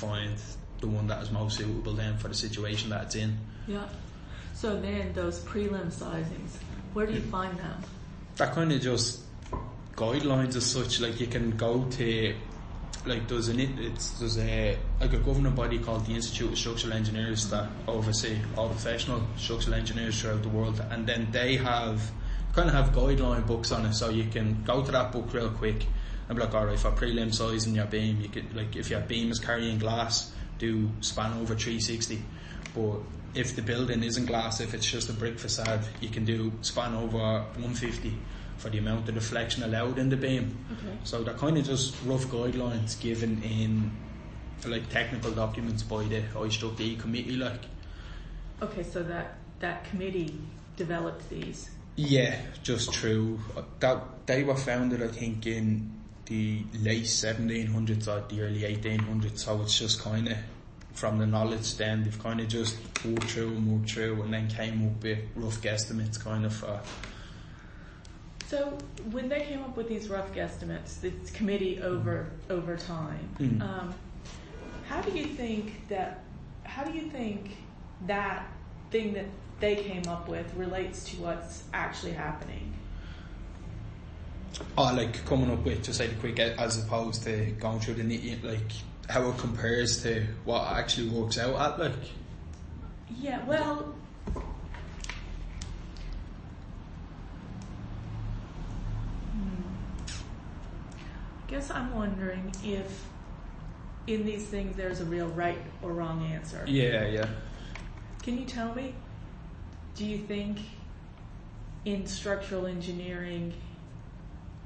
find the one that is most suitable then for the situation that it's in. Yeah. So then those prelim sizings, where do you find them? That kind of just guidelines as such. Like you can go to, like there's a governing body called the Institute of Structural Engineers that oversee all professional structural engineers throughout the world, and then they have guideline books on it, so you can go to that book real quick and be like, alright, for prelim size in your beam, you could, like, if your beam is carrying glass, do span over 360. But if the building isn't glass, if it's just a brick facade, you can do span over 150 for the amount of deflection allowed in the beam. Okay. So they're kind of just rough guidelines given in like technical documents by the IStruct-E committee. Like. Okay, so that committee developed these. Yeah, just true. That they were founded, I think, in the late 1700s or the early 1800s. So it's just kind of from the knowledge then they've kind of just moved through, and then came up with rough guesstimates, kind of. So when they came up with these rough guesstimates, this committee over time, how do you think that thing that they came up with relates to what's actually happening? Oh, like coming up with just like a quick, as opposed to going through the nitty, like how it compares to what actually works out at, like. Yeah, well, I guess I'm wondering if in these things there's a real right or wrong answer. Yeah. Can you tell me, do you think in structural engineering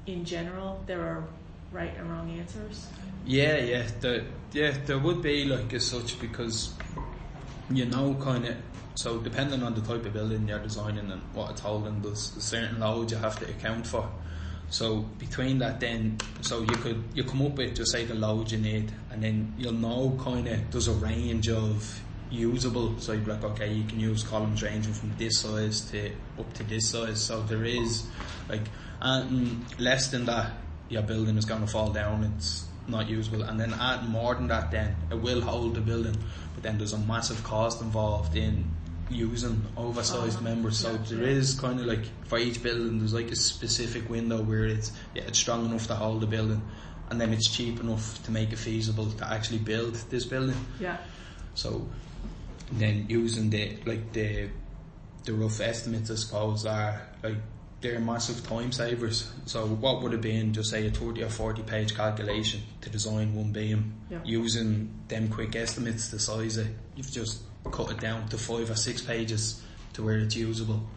in general there are right and wrong answers? Yeah, there would be, like, as such, because kind of, so depending on the type of building you're designing and what it's holding, there's a certain load you have to account for. So between that then, so you come up with just say the load you need, and then you'll know kind of there's a range of usable, so you're like, okay, you can use columns ranging from this size to up to this size. So there is like less than that your building is going to fall down, it's not usable, and then adding more than that, then it will hold the building, but then there's a massive cost involved in using oversized members. So there is kind of like for each building there's like a specific window where it's strong enough to hold the building, and then it's cheap enough to make it feasible to actually build this building. Yeah. So then using the rough estimates, I suppose, are like they're massive time savers. So what would have been just say a 30 or 40 page calculation to design one beam, using them quick estimates to size it, you've just cut it down to 5 or 6 pages to where it's usable.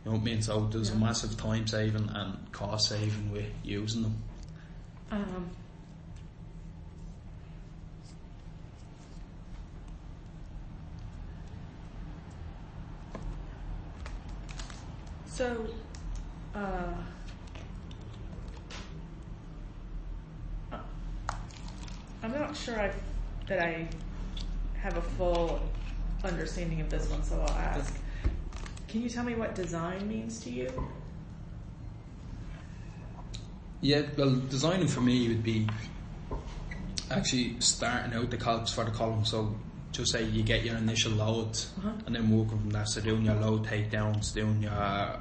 You know what I mean? So there's a massive time saving and cost saving with using them. So I'm not sure that I have a full understanding of this one, so I'll ask. Can you tell me what design means to you? Yeah, well, designing for me would be actually starting out the calcs for the column. So just say you get your initial loads, and then working from that. So doing your load takedowns, doing your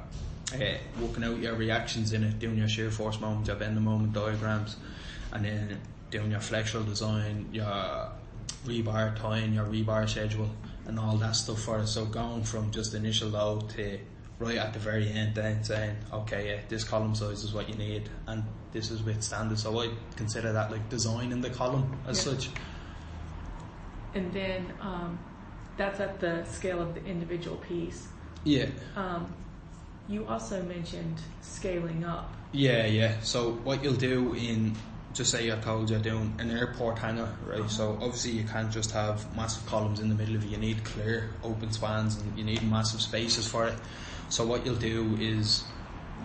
working out your reactions in it, doing your shear force moment, your bending moment diagrams, and then doing your flexural design, your rebar tying, your rebar schedule, and all that stuff for it. So going from just initial load to right at the very end, then saying, okay, this column size is what you need, and this is with standard. So I consider that like designing the column as such. And then that's at the scale of the individual piece. Yeah. You also mentioned scaling up. Yeah. So what you'll do in, just say I told you're doing an airport hangar, right? So obviously you can't just have massive columns in the middle of it. You need clear open spans, and you need massive spaces for it. So what you'll do is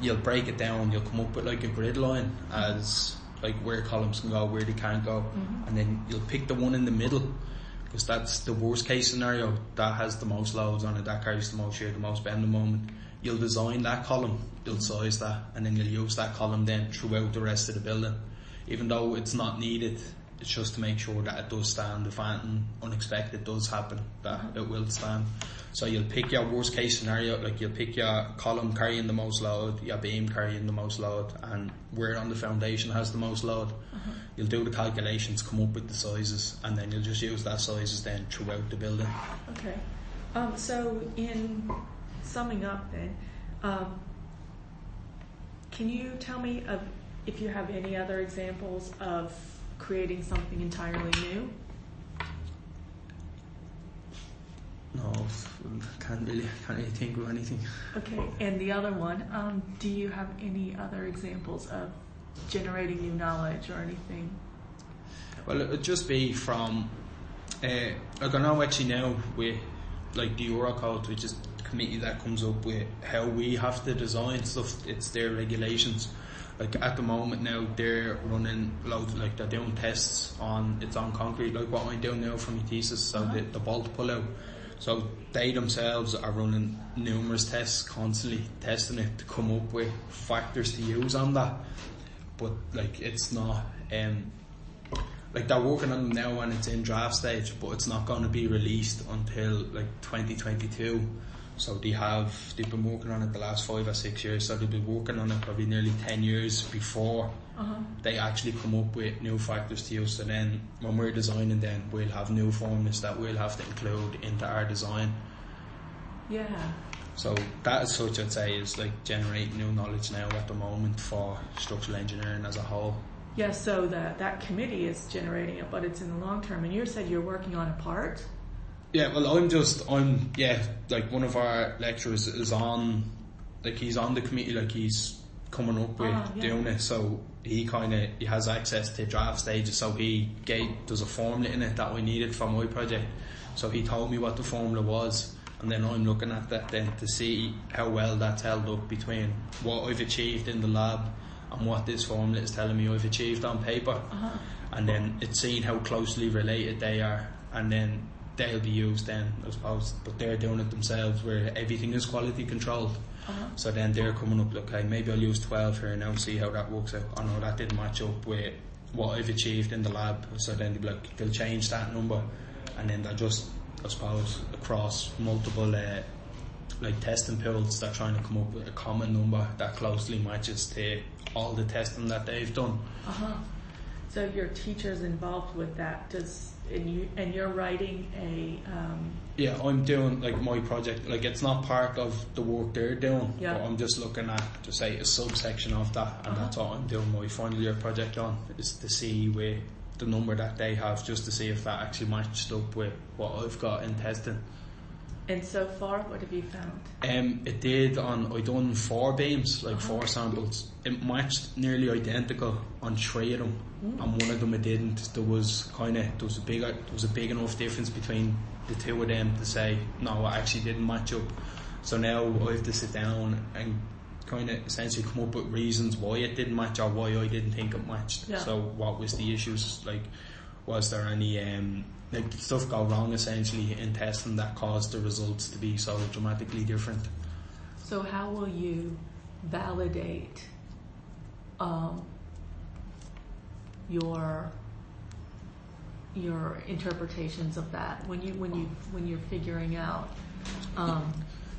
you'll break it down. You'll come up with like a grid line as like where columns can go, where they can't go, and then you'll pick the one in the middle, because that's the worst case scenario. That has the most loads on it, that carries the most shear, the most bend moment. You'll design that column, you'll size that, and then you'll use that column then throughout the rest of the building. Even though it's not needed it's just to make sure that it does stand. If anything unexpected does happen, that it will stand. So you'll pick your worst case scenario, like you'll pick your column carrying the most load, your beam carrying the most load, and where on the foundation has the most load. You'll do the calculations, come up with the sizes, and then you'll just use that sizes then throughout the building. Okay. So in summing up then, can you tell me if you have any other examples of creating something entirely new? No, can't really think of anything. Okay, and the other one, do you have any other examples of generating new knowledge or anything? Well, it would just be from, like I know actually now with like the Eurocode, which is the committee that comes up with how we have to design stuff, it's their regulations. Like at the moment now they're running loads, like they're doing tests on concrete, like what I'm doing now for my thesis, so the bolt pull out. So they themselves are running numerous tests, constantly testing it to come up with factors to use on that. But like it's not, like they're working on them now and it's in draft stage, but it's not going to be released until like 2022. So they've been working on it the last 5 or 6 years, so they've been working on it probably nearly 10 years before they actually come up with new factors to use. So then when we're designing, then we'll have new formulas that we'll have to include into our design. Yeah. So that as such I'd say is like generating new knowledge now at the moment for structural engineering as a whole. Yeah, so that committee is generating it, but it's in the long term. And you said you're working on a part? Yeah, well like one of our lecturers is on, like he's on the committee, like he's coming up with doing it, so he has access to draft stages, so there's a formula in it that we needed for my project, so he told me what the formula was, and then I'm looking at that then to see how well that's held up between what I've achieved in the lab and what this formula is telling me I've achieved on paper, and then it's seeing how closely related they are, and then they'll be used then, I suppose, but they're doing it themselves where everything is quality controlled. So then they're coming up, okay, maybe I'll use 12 here now, see how that works out. Oh no, that didn't match up with what I've achieved in the lab, so then they'll be like, they'll change that number, and then they'll just, I suppose, across multiple like testing pools, they're trying to come up with a common number that closely matches to all the testing that they've done. So your teacher's involved with that, and you're writing a yeah, I'm doing like my project, like it's not part of the work they're doing, but I'm just looking at, to say, a subsection of that, and that's what I'm doing my final year project on, is to see where the number that they have, just to see if that actually matched up with what I've got in testing. And so far, what have you found? It did I done 4 beams, like 4 samples. It matched nearly identical on 3 of them, and one of them it didn't. There was a big enough difference between the 2 of them to say, no, it actually didn't match up. So now I have to sit down and essentially come up with reasons why it didn't match, or why I didn't think it matched. So what was the issues? Like, was there any like stuff go wrong essentially in testing that caused the results to be so dramatically different? So how will you validate your interpretations of that when you're figuring out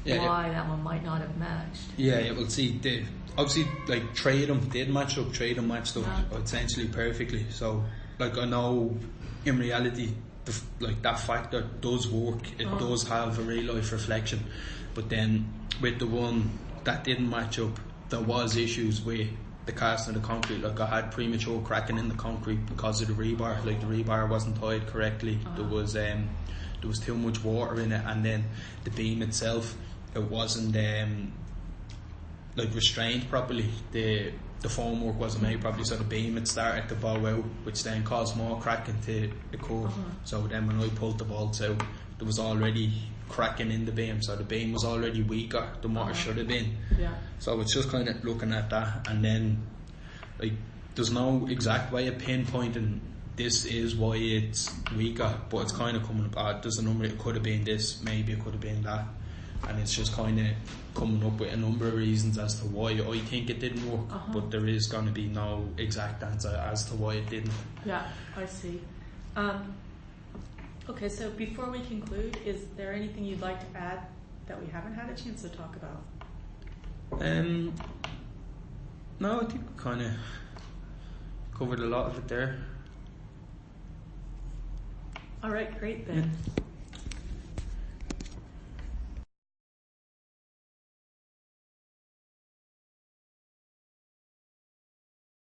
why that one might not have matched? Yeah, well, see, obviously, like 3 of them did match up, 3 of them matched up essentially perfectly. So, like, I know in reality, like that factor does work. It does have a real life reflection. But then with the one that didn't match up, there was issues with the casting of the concrete. Like I had premature cracking in the concrete because of the rebar. Like the rebar wasn't tied correctly. There was too much water in it, and then the beam itself, it wasn't like restrained properly. The formwork wasn't made properly, so the beam had started to bow out, which then caused more cracking to the curve. So then when I pulled the bolts out, there was already cracking in the beam, so the beam was already weaker than what it should have been. So it's just kind of looking at that, and then like there's no exact way of pinpointing this is why it's weaker, but it's kind of coming up, there's a number, it could have been this, maybe it could have been that. and it's just kind of coming up with a number of reasons as to why I think it didn't work, but there is going to be no exact answer as to why it didn't. Yeah, I see. Okay, so before we conclude, is there anything you'd like to add that we haven't had a chance to talk about? No, I think we kind of covered a lot of it there. All right, great then. Yeah.